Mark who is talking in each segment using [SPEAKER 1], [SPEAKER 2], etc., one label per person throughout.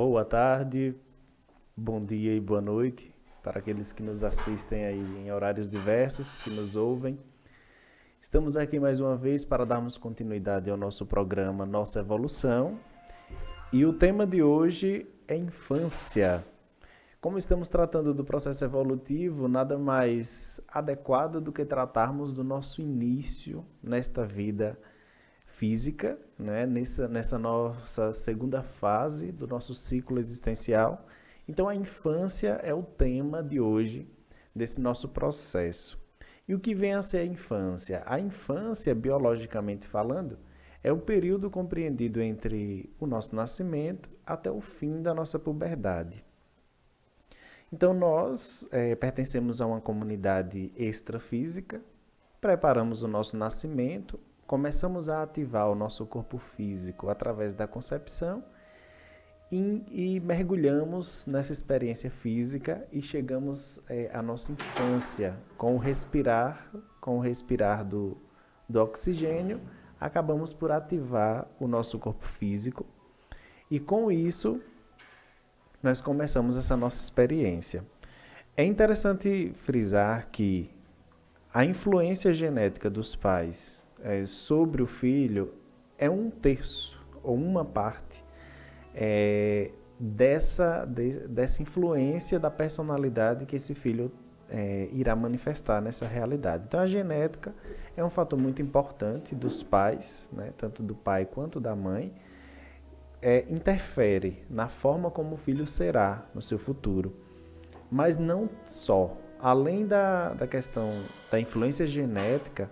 [SPEAKER 1] Boa tarde, bom dia e boa noite para aqueles que nos assistem aí em horários diversos, que nos ouvem. Estamos aqui mais uma vez para darmos continuidade ao nosso programa Nossa Evolução. E o tema de hoje é infância. Como estamos tratando do processo evolutivo, nada mais adequado do que tratarmos do nosso início nesta vida física, né? Nessa nossa segunda fase do nosso ciclo existencial. Então, a infância é o tema de hoje, desse nosso processo. E o que vem a ser a infância? A infância, biologicamente falando, é o período compreendido entre o nosso nascimento até o fim da nossa puberdade. Então, nós pertencemos a uma comunidade extrafísica, preparamos o nosso nascimento, começamos a ativar o nosso corpo físico através da concepção e mergulhamos nessa experiência física e chegamos à nossa infância com o respirar do oxigênio, acabamos por ativar o nosso corpo físico e com isso nós começamos essa nossa experiência. É interessante frisar que a influência genética dos pais sobre o filho é um terço ou uma parte dessa influência da personalidade que esse filho irá manifestar nessa realidade. Então a genética é um fator muito importante dos pais, né, tanto do pai quanto da mãe, interfere na forma como o filho será no seu futuro. Mas não só. Além da questão da influência genética,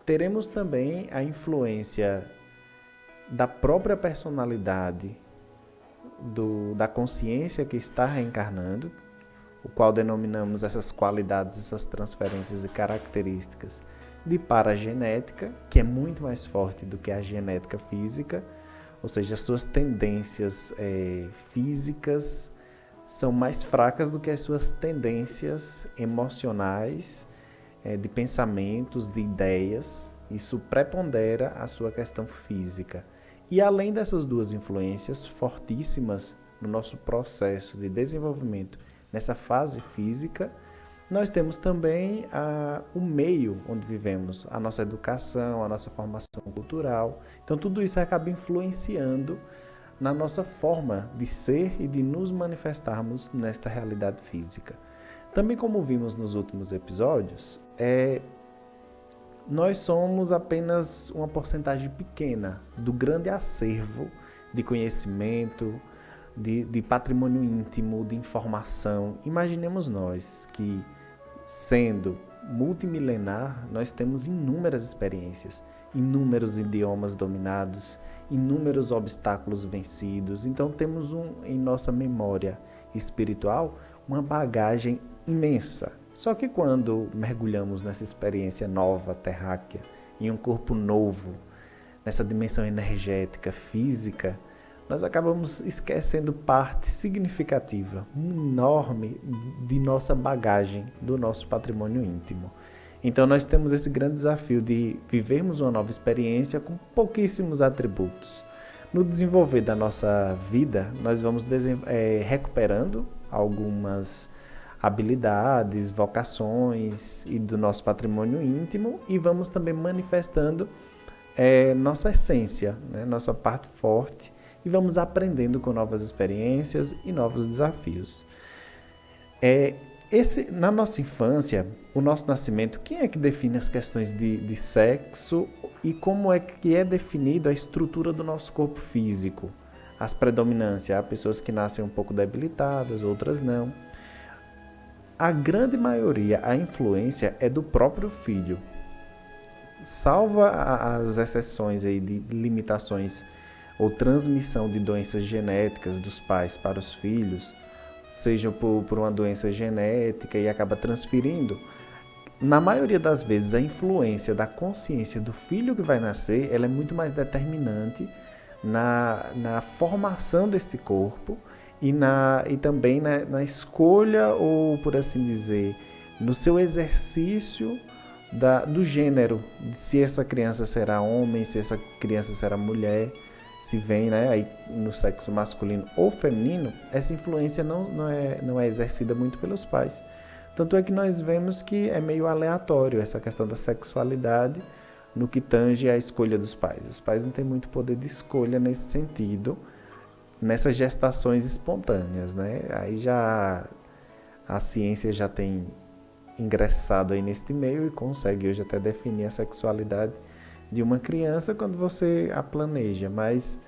[SPEAKER 1] teremos também a influência da própria personalidade, da consciência que está reencarnando, o qual denominamos essas qualidades, essas transferências e características de paragenética, que é muito mais forte do que a genética física, ou seja, as suas tendências físicas são mais fracas do que as suas tendências emocionais, de pensamentos, de ideias. Isso prepondera a sua questão física. E além dessas duas influências fortíssimas no nosso processo de desenvolvimento nessa fase física, nós temos também o meio onde vivemos, a nossa educação, a nossa formação cultural. Então tudo isso acaba influenciando na nossa forma de ser e de nos manifestarmos nesta realidade física. Também, como vimos nos últimos episódios, nós somos apenas uma porcentagem pequena do grande acervo de conhecimento, de patrimônio íntimo, de informação. Imaginemos nós que, sendo multimilenar, nós temos inúmeras experiências, inúmeros idiomas dominados, inúmeros obstáculos vencidos. Então temos em nossa memória espiritual uma bagagem imensa. Só que quando mergulhamos nessa experiência nova, terráquea, em um corpo novo, nessa dimensão energética, física, nós acabamos esquecendo parte significativa, enorme de nossa bagagem, do nosso patrimônio íntimo. Então nós temos esse grande desafio de vivermos uma nova experiência com pouquíssimos atributos. No desenvolver da nossa vida, nós vamos recuperando algumas habilidades, vocações e do nosso patrimônio íntimo e vamos também manifestando nossa essência, né, nossa parte forte e vamos aprendendo com novas experiências e novos desafios. Na nossa infância, o nosso nascimento, quem é que define as questões de sexo e como é que é definida a estrutura do nosso corpo físico? As predominâncias, há pessoas que nascem um pouco debilitadas, outras não. A grande maioria, a influência é do próprio filho. Salva as exceções aí de limitações ou transmissão de doenças genéticas dos pais para os filhos, seja por uma doença genética e acaba transferindo. Na maioria das vezes, a influência da consciência do filho que vai nascer, ela é muito mais determinante na formação deste corpo e também na escolha, ou por assim dizer, no seu exercício do gênero, se essa criança será homem, se essa criança será mulher, se vê, né, aí no sexo masculino ou feminino, essa influência não é exercida muito pelos pais. Tanto é que nós vemos que é meio aleatório essa questão da sexualidade no que tange à escolha dos pais. Os pais não têm muito poder de escolha nesse sentido, nessas gestações espontâneas, né? Aí já a ciência já tem ingressado aí neste meio e consegue hoje até definir a sexualidade de uma criança quando você a planeja, mas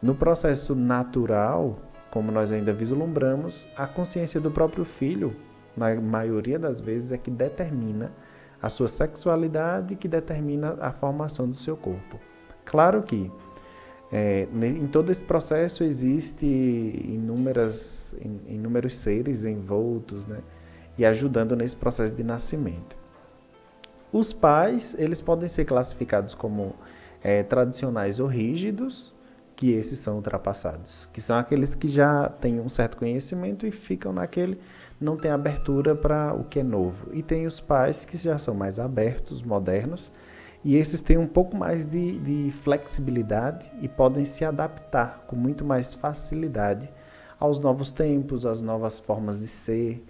[SPEAKER 1] no processo natural, como nós ainda vislumbramos, a consciência do próprio filho, na maioria das vezes, é que determina a sua sexualidade, que determina a formação do seu corpo. Claro que em todo esse processo existe inúmeros seres envoltos, né, e ajudando nesse processo de nascimento. Os pais, eles podem ser classificados como tradicionais ou rígidos, que esses são ultrapassados, que são aqueles que já têm um certo conhecimento e ficam naquele, não tem abertura para o que é novo. E tem os pais que já são mais abertos, modernos, e esses têm um pouco mais de flexibilidade e podem se adaptar com muito mais facilidade aos novos tempos, às novas formas de ser,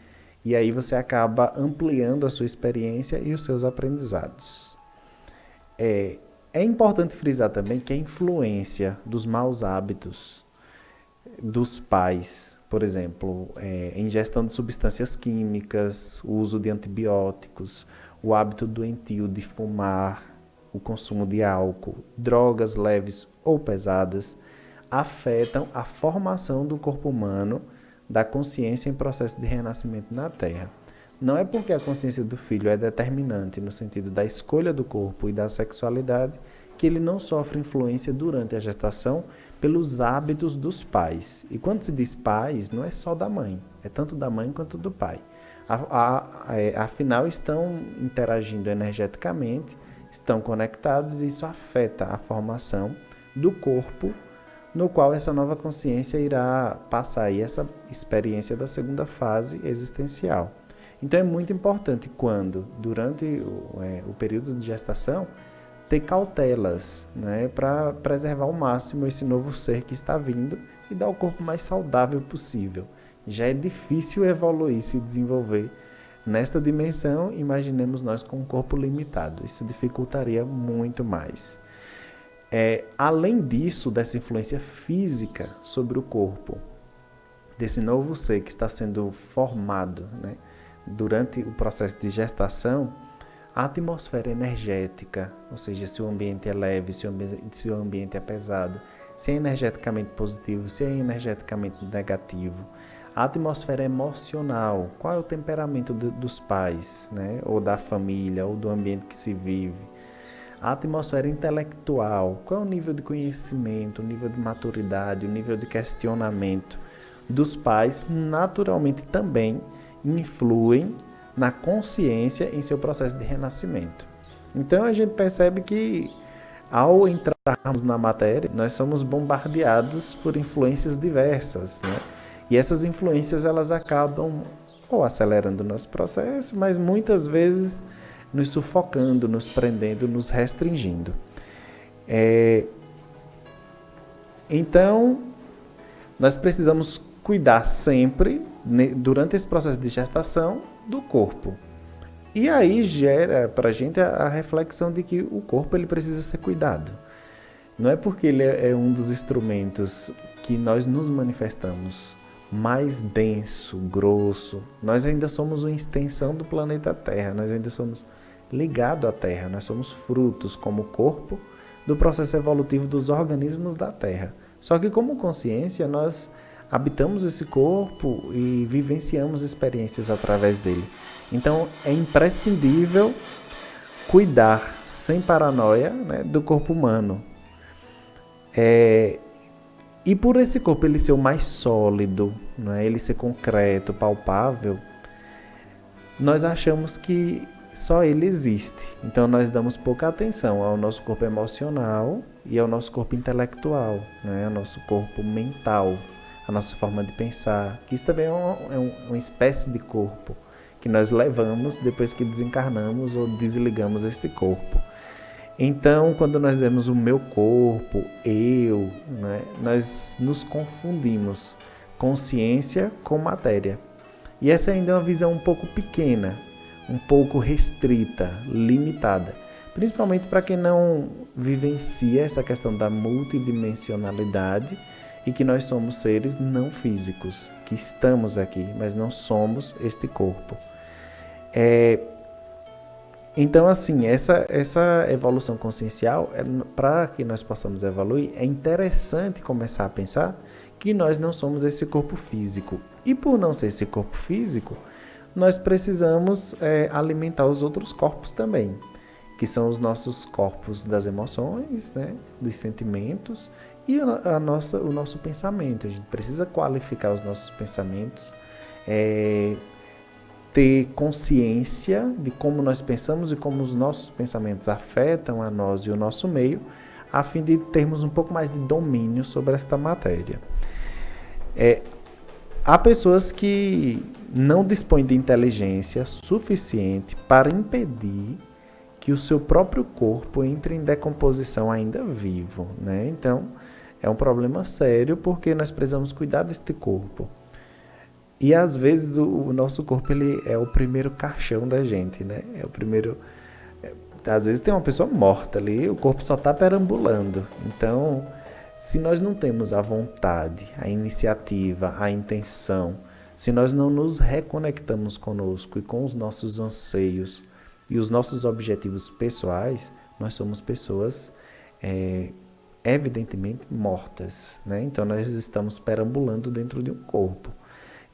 [SPEAKER 1] e aí você acaba ampliando a sua experiência e os seus aprendizados. É importante frisar também que a influência dos maus hábitos dos pais, por exemplo, ingestão de substâncias químicas, o uso de antibióticos, o hábito doentio de fumar, o consumo de álcool, drogas leves ou pesadas, afetam a formação do corpo humano, da consciência em processo de renascimento na Terra. Não é porque a consciência do filho é determinante no sentido da escolha do corpo e da sexualidade que ele não sofre influência durante a gestação pelos hábitos dos pais. E quando se diz pais, não é só da mãe, é tanto da mãe quanto do pai. Afinal, estão interagindo energeticamente, estão conectados e isso afeta a formação do corpo no qual essa nova consciência irá passar aí essa experiência da segunda fase existencial. Então é muito importante durante o período de gestação, ter cautelas, né, para preservar ao máximo esse novo ser que está vindo e dar o corpo mais saudável possível. Já é difícil evoluir, se desenvolver nesta dimensão, imaginemos nós com um corpo limitado. Isso dificultaria muito mais. Além disso, dessa influência física sobre o corpo, desse novo ser que está sendo formado, né, durante o processo de gestação, a atmosfera energética, ou seja, se o ambiente é leve, se o ambiente é pesado, se é energeticamente positivo, se é energeticamente negativo, a atmosfera emocional, qual é o temperamento dos pais, né, ou da família, ou do ambiente que se vive, a atmosfera intelectual, qual é o nível de conhecimento, o nível de maturidade, o nível de questionamento dos pais, naturalmente também influem na consciência em seu processo de renascimento. Então a gente percebe que ao entrarmos na matéria, nós somos bombardeados por influências diversas, né? E essas influências elas acabam ou acelerando o nosso processo, mas muitas vezes nos sufocando, nos prendendo, nos restringindo. Então, nós precisamos cuidar sempre, durante esse processo de gestação, do corpo. E aí gera para a gente a reflexão de que o corpo ele precisa ser cuidado. Não é porque ele é um dos instrumentos que nós nos manifestamos mais denso, grosso. Nós ainda somos uma extensão do planeta Terra, nós ainda somos ligados à Terra, nós somos frutos como corpo do processo evolutivo dos organismos da Terra. Só que como consciência nós habitamos esse corpo e vivenciamos experiências através dele. Então é imprescindível cuidar sem paranoia, né, do corpo humano. E por esse corpo ele ser o mais sólido, né, ele ser concreto, palpável, nós achamos que só ele existe. Então nós damos pouca atenção ao nosso corpo emocional e ao nosso corpo intelectual, né, ao nosso corpo mental, a nossa forma de pensar, que isso também é uma espécie de corpo que nós levamos depois que desencarnamos ou desligamos este corpo. Então, quando nós vemos o meu corpo, eu, né, nós nos confundimos consciência com matéria. E essa ainda é uma visão um pouco pequena, um pouco restrita, limitada. Principalmente para quem não vivencia essa questão da multidimensionalidade e que nós somos seres não físicos, que estamos aqui, mas não somos este corpo. Então, assim, essa evolução consciencial, para que nós possamos evoluir, é interessante começar a pensar que nós não somos esse corpo físico. E por não ser esse corpo físico, nós precisamos alimentar os outros corpos também, que são os nossos corpos das emoções, né, dos sentimentos e o nosso pensamento. A gente precisa qualificar os nossos pensamentos, ter consciência de como nós pensamos e como os nossos pensamentos afetam a nós e o nosso meio, a fim de termos um pouco mais de domínio sobre esta matéria. Há pessoas que não dispõem de inteligência suficiente para impedir que o seu próprio corpo entre em decomposição ainda vivo, né? Então, é um problema sério porque nós precisamos cuidar deste corpo. E às vezes o nosso corpo ele é o primeiro caixão da gente, né? É o primeiro. Às vezes tem uma pessoa morta ali, o corpo só está perambulando. Então, se nós não temos a vontade, a iniciativa, a intenção, se nós não nos reconectamos conosco e com os nossos anseios e os nossos objetivos pessoais, nós somos pessoas evidentemente mortas, né? Então, nós estamos perambulando dentro de um corpo.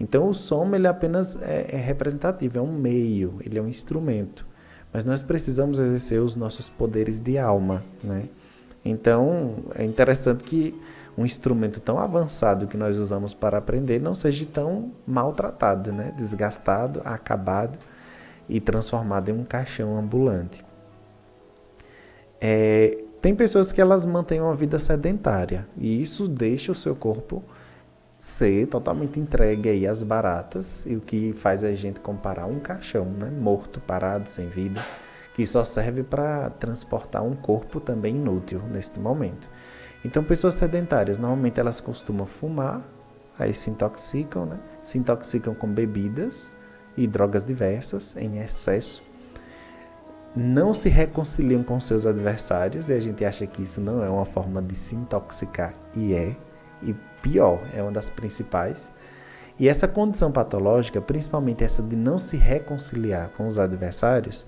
[SPEAKER 1] Então, o soma ele apenas é representativo, é um meio, ele é um instrumento. Mas nós precisamos exercer os nossos poderes de alma, né? Então, é interessante que um instrumento tão avançado que nós usamos para aprender não seja tão maltratado, né? Desgastado, acabado e transformado em um caixão ambulante. Tem pessoas que elas mantêm uma vida sedentária e isso deixa o seu corpo ser totalmente entregue aí às baratas, e o que faz a gente comparar um caixão, né, morto, parado, sem vida, que só serve para transportar um corpo também inútil neste momento. Então, pessoas sedentárias, normalmente elas costumam fumar, aí se intoxicam, né, se intoxicam com bebidas e drogas diversas em excesso, não se reconciliam com seus adversários, e a gente acha que isso não é uma forma de se intoxicar, e pior, é uma das principais. E essa condição patológica, principalmente essa de não se reconciliar com os adversários,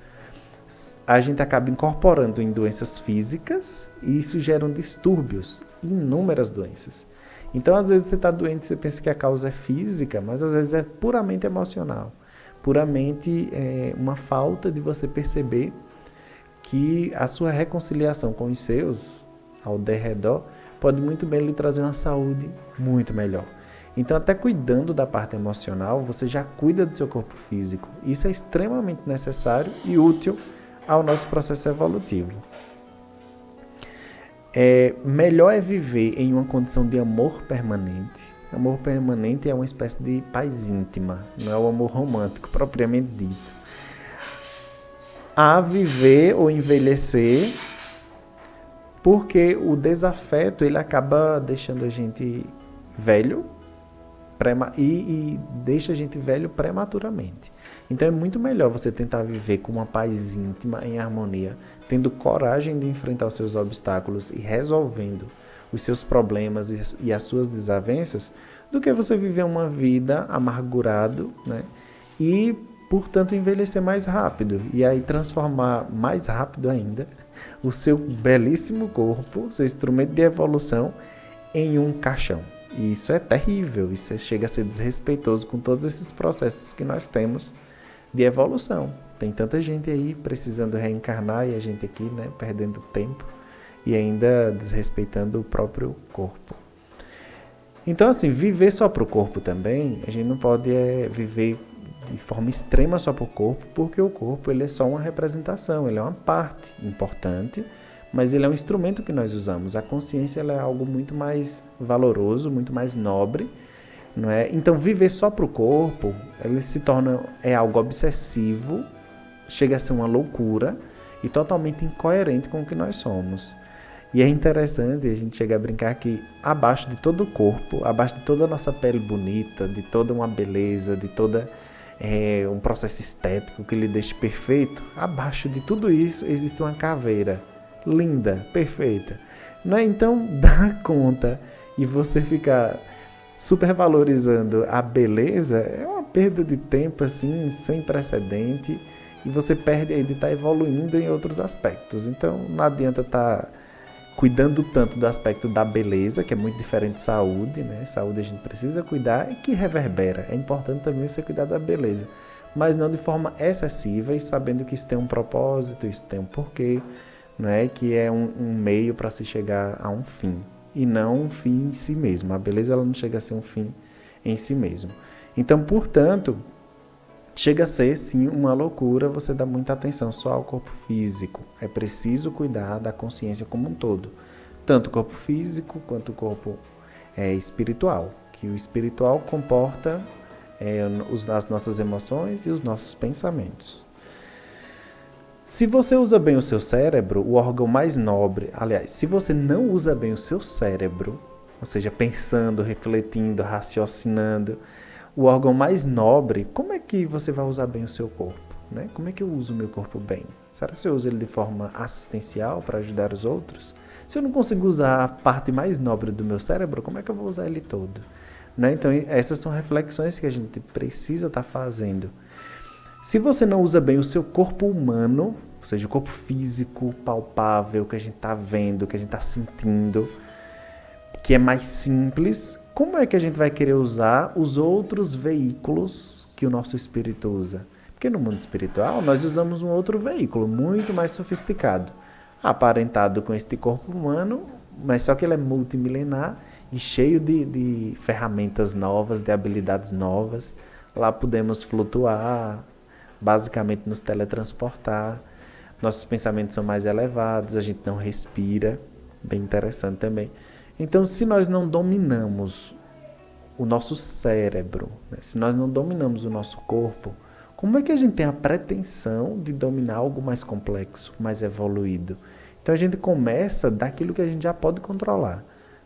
[SPEAKER 1] a gente acaba incorporando em doenças físicas e isso gera distúrbios, inúmeras doenças. Então, às vezes você está doente e você pensa que a causa é física, mas às vezes é puramente emocional, puramente uma falta de você perceber que a sua reconciliação com os seus ao derredor pode muito bem lhe trazer uma saúde muito melhor. Então, até cuidando da parte emocional, você já cuida do seu corpo físico. Isso é extremamente necessário e útil ao nosso processo evolutivo. Melhor é viver em uma condição de amor permanente. Amor permanente é uma espécie de paz íntima, não é o amor romântico propriamente dito. A viver ou envelhecer, porque o desafeto ele acaba deixando a gente velho e deixa a gente velho prematuramente. Então é muito melhor você tentar viver com uma paz íntima, em harmonia, tendo coragem de enfrentar os seus obstáculos e resolvendo os seus problemas e as suas desavenças, do que você viver uma vida amargurado, né? E, portanto, envelhecer mais rápido. E aí transformar mais rápido ainda o seu belíssimo corpo, seu instrumento de evolução, em um caixão. E isso é terrível, isso chega a ser desrespeitoso com todos esses processos que nós temos de evolução. Tem tanta gente aí precisando reencarnar e a gente aqui, né, perdendo tempo e ainda desrespeitando o próprio corpo. Então, assim, viver só para o corpo também, a gente não pode viver de forma extrema só para o corpo, porque o corpo ele é só uma representação, ele é uma parte importante, mas ele é um instrumento que nós usamos. A consciência ela é algo muito mais valoroso, muito mais nobre, não é? Então, viver só para o corpo, ele se torna algo obsessivo, chega a ser uma loucura, e totalmente incoerente com o que nós somos. E é interessante a gente chegar a brincar que abaixo de todo o corpo, abaixo de toda a nossa pele bonita, de toda uma beleza, de toda um processo estético que lhe deixe perfeito, abaixo de tudo isso existe uma caveira linda, perfeita. Não é? Então dá conta e você ficar supervalorizando a beleza é uma perda de tempo assim sem precedente e você perde aí de estar evoluindo em outros aspectos. Então não adianta estar cuidando tanto do aspecto da beleza, que é muito diferente de saúde, né? Saúde a gente precisa cuidar e que reverbera. É importante também você cuidar da beleza, mas não de forma excessiva e sabendo que isso tem um propósito, isso tem um porquê, né? Que é um meio para se chegar a um fim e não um fim em si mesmo. A beleza ela não chega a ser um fim em si mesmo. Então, portanto, chega a ser, sim, uma loucura você dar muita atenção só ao corpo físico. É preciso cuidar da consciência como um todo. Tanto o corpo físico quanto o corpo espiritual. Que o espiritual comporta as nossas emoções e os nossos pensamentos. Se você usa bem o seu cérebro, o órgão mais nobre... Aliás, se você não usa bem o seu cérebro, ou seja, pensando, refletindo, raciocinando... O órgão mais nobre, como é que você vai usar bem o seu corpo? Né? Como é que eu uso o meu corpo bem? Será que eu uso ele de forma assistencial para ajudar os outros? Se eu não consigo usar a parte mais nobre do meu cérebro, como é que eu vou usar ele todo? Né? Então, essas são reflexões que a gente precisa estar fazendo. Se você não usa bem o seu corpo humano, ou seja, o corpo físico, palpável, que a gente está vendo, que a gente está sentindo, que é mais simples... Como é que a gente vai querer usar os outros veículos que o nosso espírito usa? Porque no mundo espiritual nós usamos um outro veículo muito mais sofisticado, aparentado com este corpo humano, mas só que ele é multimilenar e cheio de ferramentas novas, de habilidades novas. Lá podemos flutuar, basicamente nos teletransportar, nossos pensamentos são mais elevados, a gente não respira, bem interessante também. Então, se nós não dominamos o nosso cérebro, né? Se nós não dominamos o nosso corpo, como é que a gente tem a pretensão de dominar algo mais complexo, mais evoluído? Então, a gente começa daquilo que a gente já pode controlar,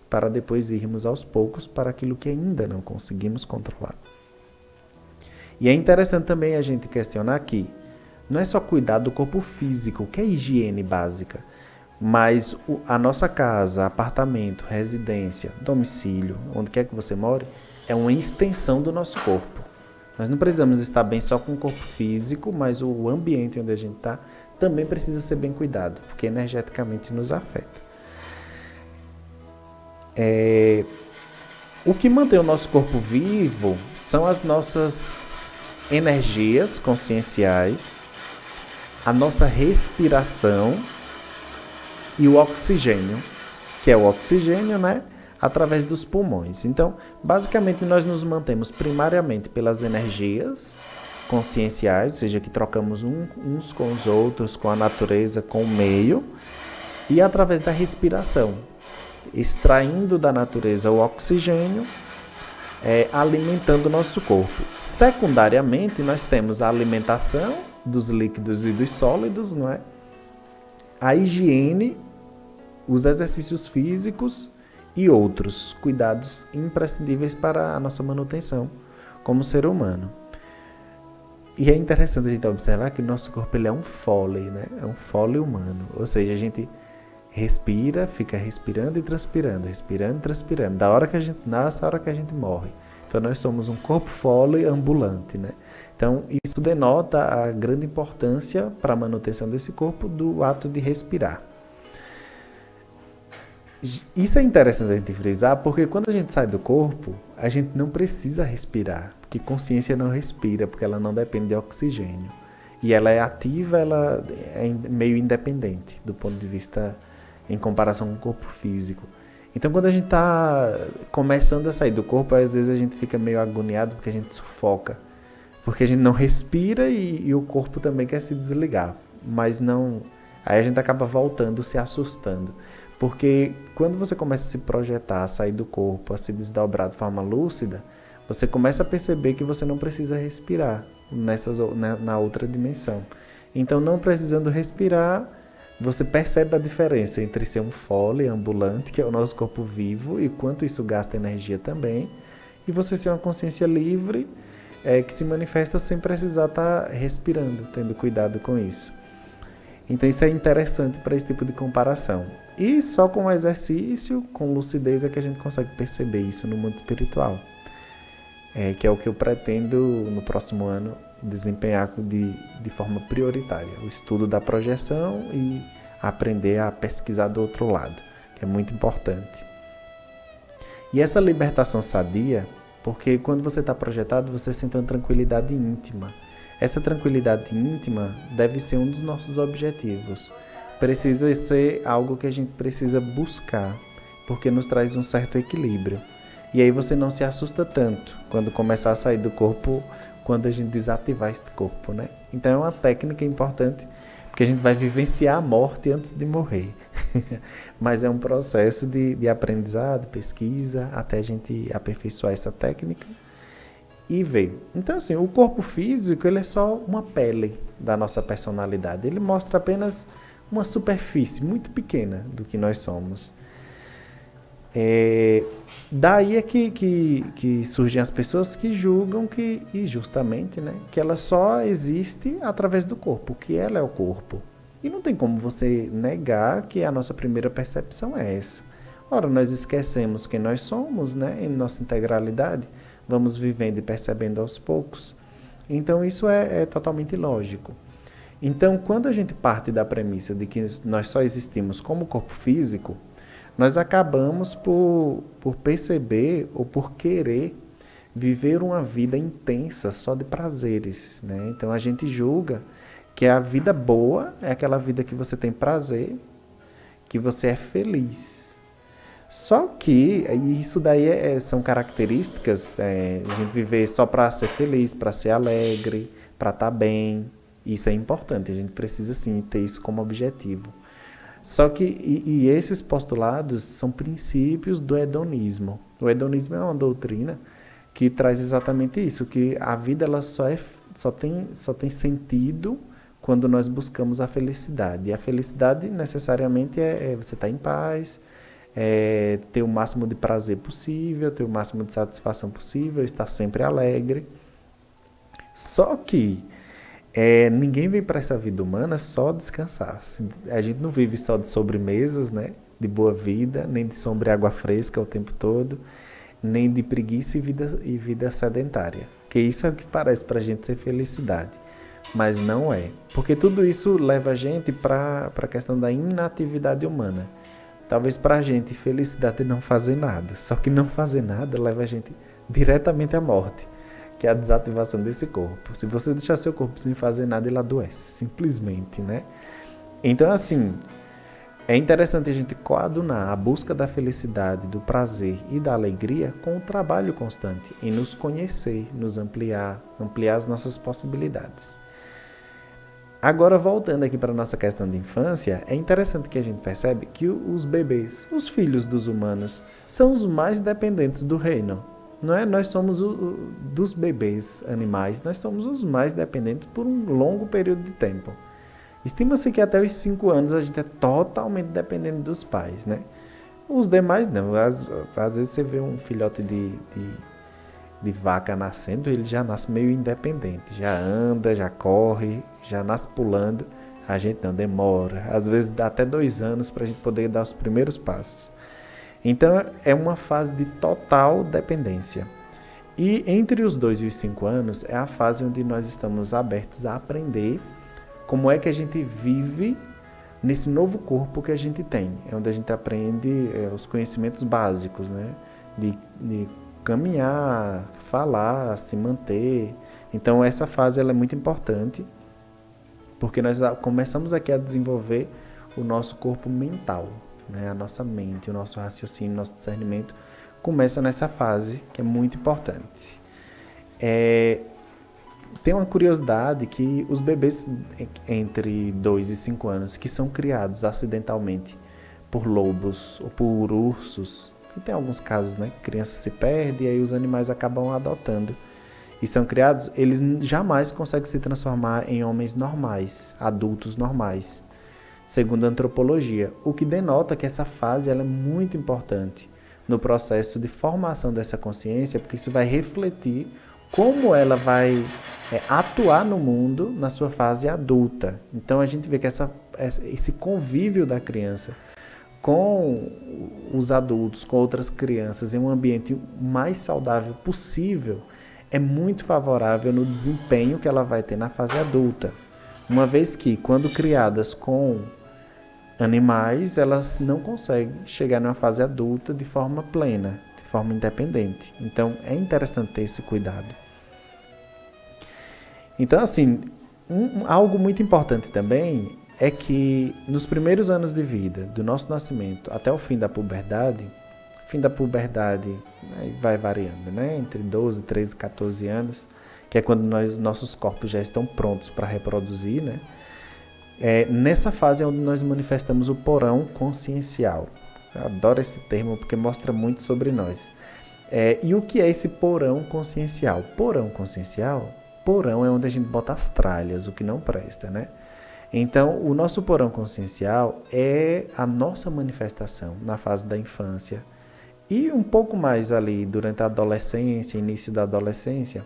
[SPEAKER 1] para depois irmos aos poucos para aquilo que ainda não conseguimos controlar. E é interessante também a gente questionar que não é só cuidar do corpo físico, que é higiene básica, mas a nossa casa, apartamento, residência, domicílio, onde quer que você more, é uma extensão do nosso corpo. Nós não precisamos estar bem só com o corpo físico, mas o ambiente onde a gente está também precisa ser bem cuidado, porque energeticamente nos afeta. O que mantém o nosso corpo vivo são as nossas energias conscienciais, a nossa respiração, e o oxigênio, que é o oxigênio, né, através dos pulmões. Então, basicamente, nós nos mantemos primariamente pelas energias conscienciais, ou seja, que trocamos uns com os outros, com a natureza, com o meio, e através da respiração, extraindo da natureza o oxigênio, alimentando o nosso corpo. Secundariamente, nós temos a alimentação dos líquidos e dos sólidos, não é? A higiene, os exercícios físicos e outros cuidados imprescindíveis para a nossa manutenção como ser humano. E é interessante a gente observar que o nosso corpo ele é um fole, né? É um fole humano. Ou seja, a gente respira, fica respirando e transpirando, da hora que a gente nasce à hora que a gente morre. Então nós somos um corpo fole ambulante, né? Então, isso denota a grande importância para a manutenção desse corpo do ato de respirar. Isso é interessante a gente frisar, porque quando a gente sai do corpo, a gente não precisa respirar, porque consciência não respira, porque ela não depende de oxigênio. E ela é ativa, ela é meio independente, do ponto de vista em comparação com o corpo físico. Então, quando a gente está começando a sair do corpo, às vezes a gente fica meio agoniado, porque a gente sufoca. Porque a gente não respira e o corpo também quer se desligar. Mas não... Aí a gente acaba voltando, se assustando. Porque quando você começa a se projetar, a sair do corpo, a se desdobrar de forma lúcida, você começa a perceber que você não precisa respirar na outra dimensão. Então, não precisando respirar, você percebe a diferença entre ser um fole ambulante, que é o nosso corpo vivo, e quanto isso gasta energia também, e você ser uma consciência livre, que se manifesta sem precisar estar respirando, tendo cuidado com isso. Então isso é interessante para esse tipo de comparação. E só com o exercício, com lucidez, é que a gente consegue perceber isso no mundo espiritual. Que é o que eu pretendo no próximo ano desempenhar de forma prioritária. O estudo da projeção e aprender a pesquisar do outro lado, que é muito importante. E essa libertação sadia, porque quando você está projetado, você sente uma tranquilidade íntima. Essa tranquilidade íntima deve ser um dos nossos objetivos. Precisa ser algo que a gente precisa buscar, porque nos traz um certo equilíbrio. E aí você não se assusta tanto quando começar a sair do corpo, quando a gente desativar esse corpo, né? Então é uma técnica importante, porque a gente vai vivenciar a morte antes de morrer. Mas é um processo de aprendizado, pesquisa, até a gente aperfeiçoar essa técnica e ver. Então, assim, o corpo físico, ele é só uma pele da nossa personalidade. Ele mostra apenas uma superfície muito pequena do que nós somos. Daí é que surgem as pessoas que julgam e justamente, né, que ela só existe através do corpo, que ela é o corpo. E não tem como você negar que a nossa primeira percepção é essa. Ora, nós esquecemos quem nós somos, né, em nossa integralidade, vamos vivendo e percebendo aos poucos. Então isso é totalmente lógico. Então, quando a gente parte da premissa de que nós só existimos como corpo físico, nós acabamos por perceber ou por querer viver uma vida intensa só de prazeres, né? Então a gente julga que a vida boa é aquela vida que você tem prazer, que você é feliz. Só que isso daí são características, a gente viver só para ser feliz, para ser alegre, para estar bem. Isso é importante, a gente precisa sim ter isso como objetivo. Só que e esses postulados são princípios do hedonismo. O hedonismo é uma doutrina que traz exatamente isso, que a vida ela só tem sentido quando nós buscamos a felicidade. E a felicidade necessariamente é você estar em paz, ter o máximo de prazer possível, ter o máximo de satisfação possível, estar sempre alegre. Só que ninguém vem para essa vida humana só descansar. A gente não vive só de sobremesas, né? De boa vida, nem de sombra e água fresca o tempo todo, nem de preguiça e vida sedentária. Que isso é o que parece para a gente ser felicidade. Mas não é. Porque tudo isso leva a gente para a questão da inatividade humana. Talvez para a gente felicidade é não fazer nada. Só que não fazer nada leva a gente diretamente à morte, que é a desativação desse corpo. Se você deixar seu corpo sem fazer nada, ele adoece, simplesmente, né? Então, assim, é interessante a gente coadunar a busca da felicidade, do prazer e da alegria com o trabalho constante em nos conhecer, nos ampliar as nossas possibilidades. Agora, voltando aqui para a nossa questão de infância, é interessante que a gente percebe que os bebês, os filhos dos humanos, são os mais dependentes do reino. Não é? Nós somos dos bebês animais, nós somos os mais dependentes por um longo período de tempo. Estima-se que até os 5 anos a gente é totalmente dependente dos pais, né? Os demais não. Às vezes você vê um filhote de vaca nascendo, ele já nasce meio independente, já anda, já corre, já nasce pulando. A gente não, demora. Às vezes dá até 2 anos para a gente poder dar os primeiros passos. Então, é uma fase de total dependência. E entre os 2 e os 5 anos é a fase onde nós estamos abertos a aprender como é que a gente vive nesse novo corpo que a gente tem. É onde a gente aprende os conhecimentos básicos, né? De caminhar, falar, se manter. Então, essa fase ela é muito importante, porque nós começamos aqui a desenvolver o nosso corpo mental. Né? A nossa mente, o nosso raciocínio, o nosso discernimento começa nessa fase, que é muito importante. Tem uma curiosidade que os bebês entre 2 e 5 anos que são criados acidentalmente por lobos ou por ursos, e tem alguns casos, né, que criança se perde e aí os animais acabam adotando. e são criados, eles jamais conseguem se transformar em homens normais, adultos normais, segundo a antropologia, o que denota que essa fase ela é muito importante no processo de formação dessa consciência, porque isso vai refletir como ela vai atuar no mundo na sua fase adulta. Então a gente vê que esse convívio da criança com os adultos, com outras crianças, em um ambiente mais saudável possível, é muito favorável no desempenho que ela vai ter na fase adulta. Uma vez que, quando criadas com animais, elas não conseguem chegar numa fase adulta de forma plena, de forma independente. Então, é interessante ter esse cuidado. Então, assim, algo muito importante também é que nos primeiros anos de vida, do nosso nascimento até o fim da puberdade vai variando, né? Entre 12, 13, 14 anos, que é quando nossos corpos já estão prontos para reproduzir, né? Nessa fase é onde nós manifestamos o porão consciencial. Eu adoro esse termo porque mostra muito sobre nós. E o que é esse porão consciencial? Porão é onde a gente bota as tralhas, o que não presta, né? Então, o nosso porão consciencial é a nossa manifestação na fase da infância e um pouco mais ali durante a adolescência, início da adolescência,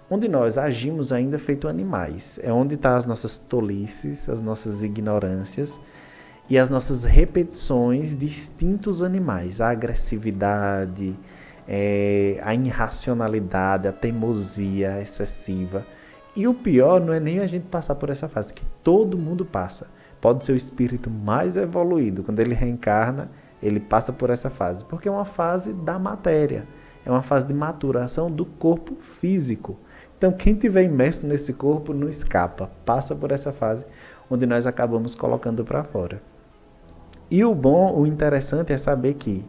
[SPEAKER 1] onde nós agimos ainda feito animais. É onde estão as nossas tolices, as nossas ignorâncias e as nossas repetições de instintos animais, a agressividade, a irracionalidade, a teimosia excessiva. E o pior não é nem a gente passar por essa fase, que todo mundo passa. Pode ser o espírito mais evoluído, quando ele reencarna, ele passa por essa fase, porque é uma fase da matéria, é uma fase de maturação do corpo físico. Então, quem estiver imerso nesse corpo não escapa, passa por essa fase, onde nós acabamos colocando para fora. E o interessante é saber que,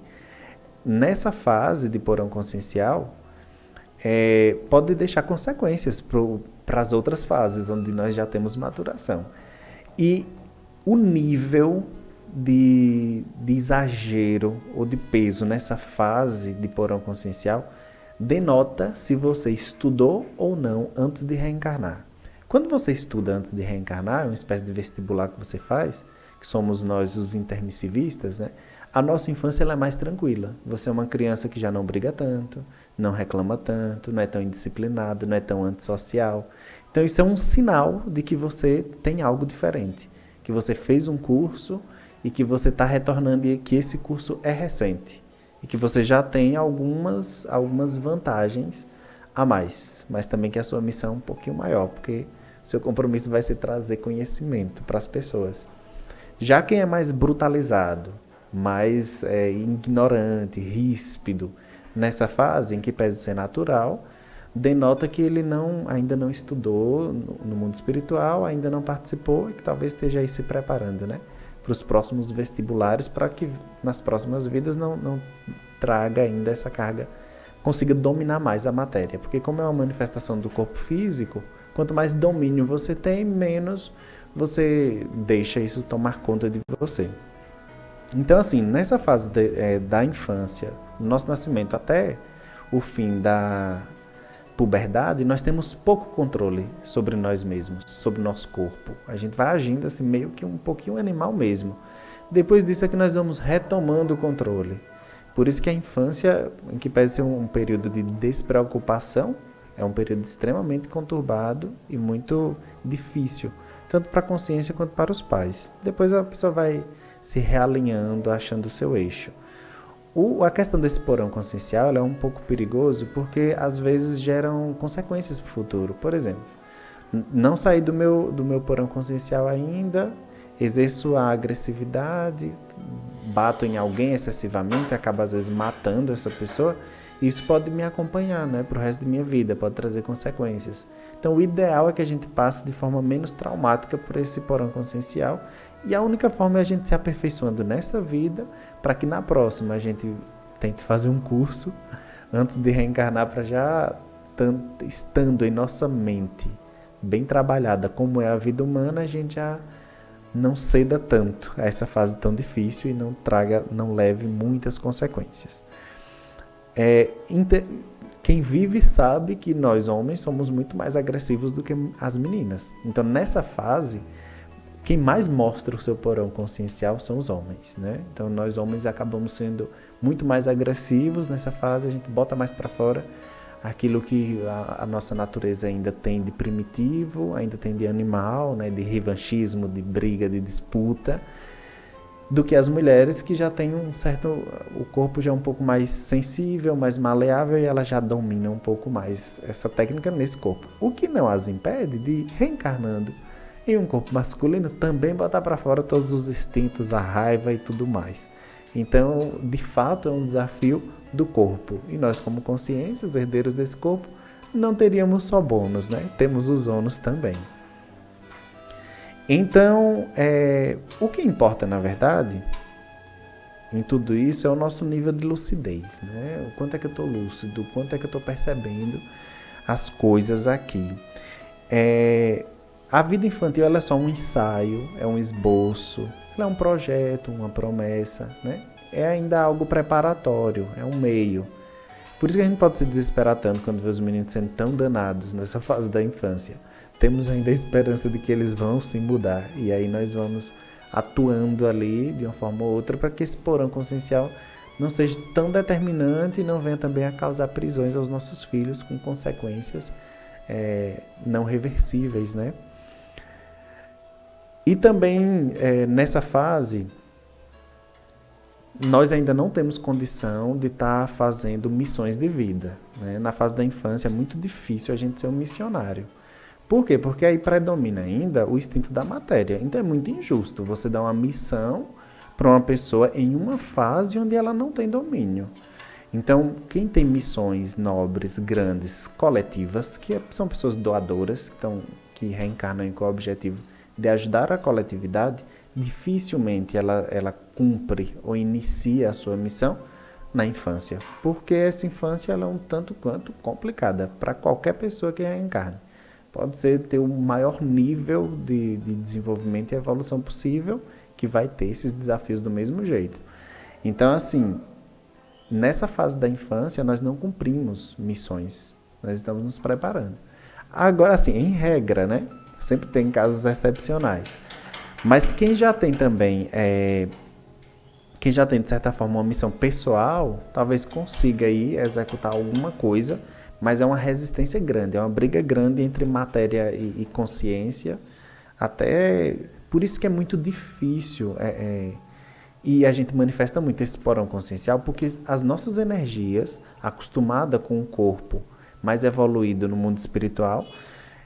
[SPEAKER 1] nessa fase de porão consciencial, pode deixar consequências para as outras fases, onde nós já temos maturação. E o nível de exagero ou de peso nessa fase de porão consciencial denota se você estudou ou não antes de reencarnar. Quando você estuda antes de reencarnar, é uma espécie de vestibular que você faz, que somos nós os intermissivistas, né? A nossa infância ela é mais tranquila. Você é uma criança que já não briga tanto, não reclama tanto, não é tão indisciplinado, não é tão antissocial. Então isso é um sinal de que você tem algo diferente, que você fez um curso e que você está retornando e que esse curso é recente e que você já tem algumas vantagens a mais, mas também que a sua missão é um pouquinho maior, porque seu compromisso vai ser trazer conhecimento para as pessoas. Já quem é mais brutalizado, mais ignorante, ríspido, nessa fase em que pese ser natural, denota que ele ainda não estudou no mundo espiritual, ainda não participou e que talvez esteja aí se preparando, né, para os próximos vestibulares, para que nas próximas vidas não traga ainda essa carga, consiga dominar mais a matéria. Porque como é uma manifestação do corpo físico, quanto mais domínio você tem, menos você deixa isso tomar conta de você. Então, assim, nessa fase da infância, do nosso nascimento até o fim da puberdade, nós temos pouco controle sobre nós mesmos, sobre o nosso corpo. A gente vai agindo assim, meio que um pouquinho animal mesmo. Depois disso é que nós vamos retomando o controle. Por isso que a infância, em que parece ser um período de despreocupação, é um período extremamente conturbado e muito difícil, tanto para a consciência quanto para os pais. Depois a pessoa vai se realinhando, achando o seu eixo. A questão desse porão consciencial é um pouco perigoso porque às vezes geram consequências para o futuro. Por exemplo, não saí do meu porão consciencial ainda, exerço a agressividade, bato em alguém excessivamente, acabo às vezes matando essa pessoa. Isso pode me acompanhar, né, para o resto da minha vida, pode trazer consequências. Então o ideal é que a gente passe de forma menos traumática por esse porão consciencial. E a única forma é a gente se aperfeiçoando nessa vida, para que na próxima a gente tente fazer um curso antes de reencarnar, para já estando em nossa mente bem trabalhada como é a vida humana, a gente já não ceda tanto a essa fase tão difícil e não leve muitas consequências. quem vive sabe que nós homens somos muito mais agressivos do que as meninas. Então, nessa fase, quem mais mostra o seu porão consciencial são os homens, né? Então, nós homens acabamos sendo muito mais agressivos nessa fase, a gente bota mais para fora aquilo que a nossa natureza ainda tem de primitivo, ainda tem de animal, né? De revanchismo, de briga, de disputa, do que as mulheres que já têm um certo... O corpo já é um pouco mais sensível, mais maleável e ela já domina um pouco mais essa técnica nesse corpo. O que não as impede de, reencarnando em um corpo masculino, também botar para fora todos os instintos, a raiva e tudo mais. Então, de fato, é um desafio do corpo. E nós, como consciências, herdeiros desse corpo, não teríamos só bônus, né? Temos os ônus também. Então, o que importa, na verdade, em tudo isso é o nosso nível de lucidez, né? O quanto é que eu estou lúcido, o quanto é que eu estou percebendo as coisas aqui. A vida infantil ela é só um ensaio, é um esboço, ela é um projeto, uma promessa, né? É ainda algo preparatório, é um meio. Por isso que a gente pode se desesperar tanto quando vê os meninos sendo tão danados nessa fase da infância. Temos ainda a esperança de que eles vão se mudar. E aí nós vamos atuando ali de uma forma ou outra para que esse porão consciencial não seja tão determinante e não venha também a causar prisões aos nossos filhos com consequências não reversíveis, né? E também nessa fase, nós ainda não temos condição de estar fazendo missões de vida, né? Na fase da infância é muito difícil a gente ser um missionário. Por quê? Porque aí predomina ainda o instinto da matéria. Então é muito injusto você dar uma missão para uma pessoa em uma fase onde ela não tem domínio. Então, quem tem missões nobres, grandes, coletivas, que são pessoas doadoras, que reencarnam com o objetivo de ajudar a coletividade, dificilmente ela cumpre ou inicia a sua missão na infância. Porque essa infância ela é um tanto quanto complicada para qualquer pessoa que reencarne. Pode ser ter o maior nível de desenvolvimento e evolução possível, que vai ter esses desafios do mesmo jeito. Então, assim, nessa fase da infância, nós não cumprimos missões. Nós estamos nos preparando. Agora, assim, em regra, né? Sempre tem casos excepcionais. Mas quem já tem também, quem já tem, de certa forma, uma missão pessoal, talvez consiga aí executar alguma coisa, mas é uma resistência grande, é uma briga grande entre matéria e consciência. Até por isso que é muito difícil. E a gente manifesta muito esse porão consciencial, porque as nossas energias, acostumadas com o corpo mais evoluído no mundo espiritual,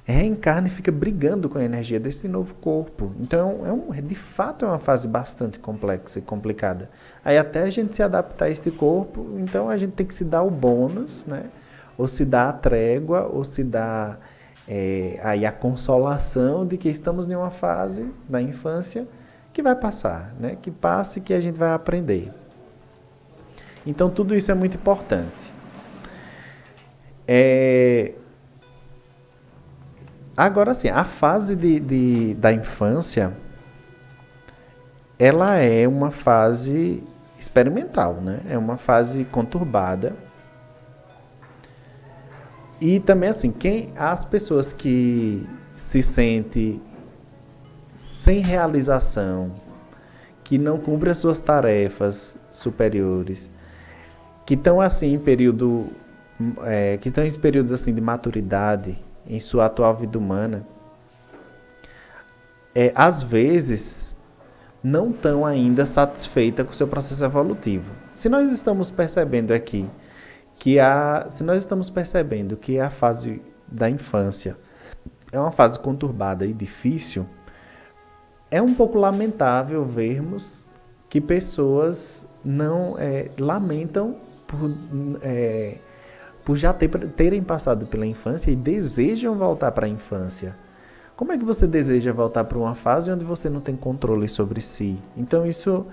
[SPEAKER 1] reencarna e fica brigando com a energia desse novo corpo. Então, de fato, é uma fase bastante complexa e complicada. Aí até a gente se adaptar a este corpo, então a gente tem que se dar o bônus, né? Ou se dar a trégua, ou se dar aí a consolação de que estamos em uma fase da infância que vai passar, né? Que passe e que a gente vai aprender. Então, tudo isso é muito importante. Agora, sim, a fase da infância, ela é uma fase experimental, né? É uma fase conturbada. E também, assim, as pessoas que se sentem sem realização, que não cumprem as suas tarefas superiores, que estão assim em período, que estão em períodos assim de maturidade em sua atual vida humana, às vezes não estão ainda satisfeitas com o seu processo evolutivo. Se nós estamos percebendo aqui se nós estamos percebendo que a fase da infância é uma fase conturbada e difícil, é um pouco lamentável vermos que pessoas não lamentam por já terem passado pela infância e desejam voltar para a infância. Como é que você deseja voltar para uma fase onde você não tem controle sobre si? Então isso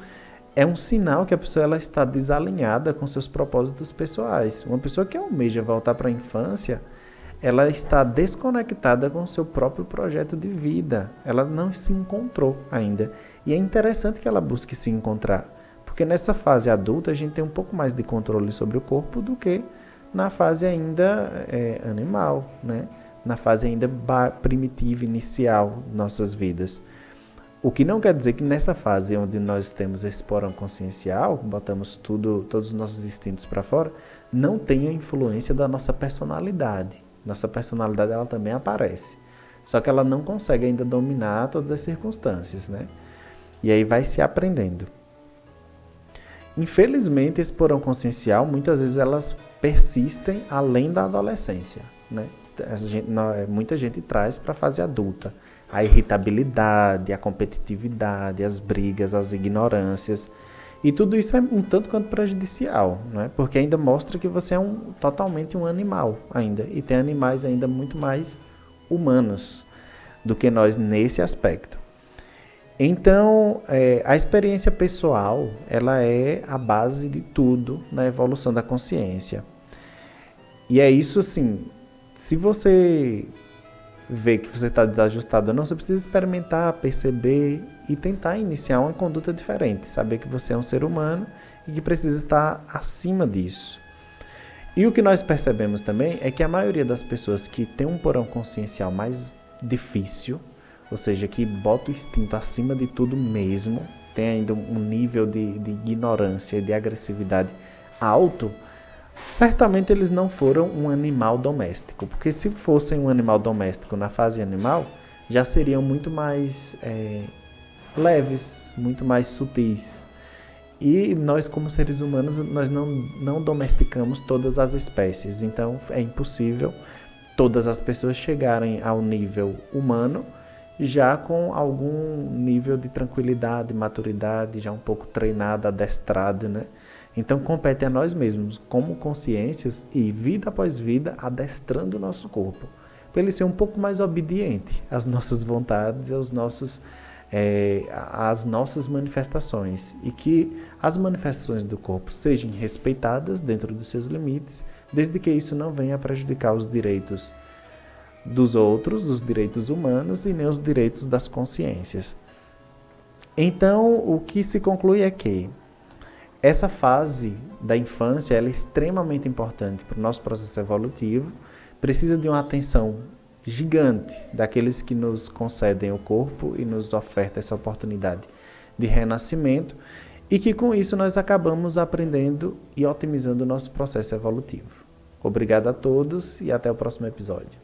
[SPEAKER 1] é um sinal que a pessoa ela está desalinhada com seus propósitos pessoais. Uma pessoa que almeja voltar para a infância, ela está desconectada com o seu próprio projeto de vida. Ela não se encontrou ainda. E é interessante que ela busque se encontrar. Porque nessa fase adulta, a gente tem um pouco mais de controle sobre o corpo do que na fase ainda animal, né? Na fase ainda primitiva, inicial de nossas vidas. O que não quer dizer que nessa fase onde nós temos esse porão consciencial, botamos todos os nossos instintos para fora, não tenha influência da nossa personalidade. Nossa personalidade ela também aparece. Só que ela não consegue ainda dominar todas as circunstâncias, né? E aí vai se aprendendo. Infelizmente, esse porão consciencial, muitas vezes elas persistem além da adolescência, né? Muita gente traz para a fase adulta. A irritabilidade, a competitividade, as brigas, as ignorâncias. E tudo isso é um tanto quanto prejudicial, né? Porque ainda mostra que você é totalmente um animal ainda. E tem animais ainda muito mais humanos do que nós nesse aspecto. Então, a experiência pessoal, ela é a base de tudo na evolução da consciência. E é isso assim, se você vê que você está desajustado ou não, você precisa experimentar, perceber e tentar iniciar uma conduta diferente. Saber que você é um ser humano e que precisa estar acima disso. E o que nós percebemos também é que a maioria das pessoas que tem um porão consciencial mais difícil, ou seja, que bota o instinto acima de tudo mesmo, tem ainda um nível de ignorância e de agressividade alto, certamente eles não foram um animal doméstico. Porque se fossem um animal doméstico na fase animal, já seriam muito mais leves, muito mais sutis. E nós, como seres humanos, nós não domesticamos todas as espécies. Então, é impossível todas as pessoas chegarem ao nível humano já com algum nível de tranquilidade, maturidade, já um pouco treinado, adestrado, né? Então, compete a nós mesmos, como consciências e vida após vida, adestrando o nosso corpo, para ele ser um pouco mais obediente às nossas vontades, às nossas manifestações, e que as manifestações do corpo sejam respeitadas dentro dos seus limites, desde que isso não venha a prejudicar os direitos dos outros, os direitos humanos e nem os direitos das consciências. Então, o que se conclui é que essa fase da infância ela é extremamente importante para o nosso processo evolutivo, precisa de uma atenção gigante daqueles que nos concedem o corpo e nos ofertam essa oportunidade de renascimento, e que com isso nós acabamos aprendendo e otimizando o nosso processo evolutivo. Obrigado a todos e até o próximo episódio.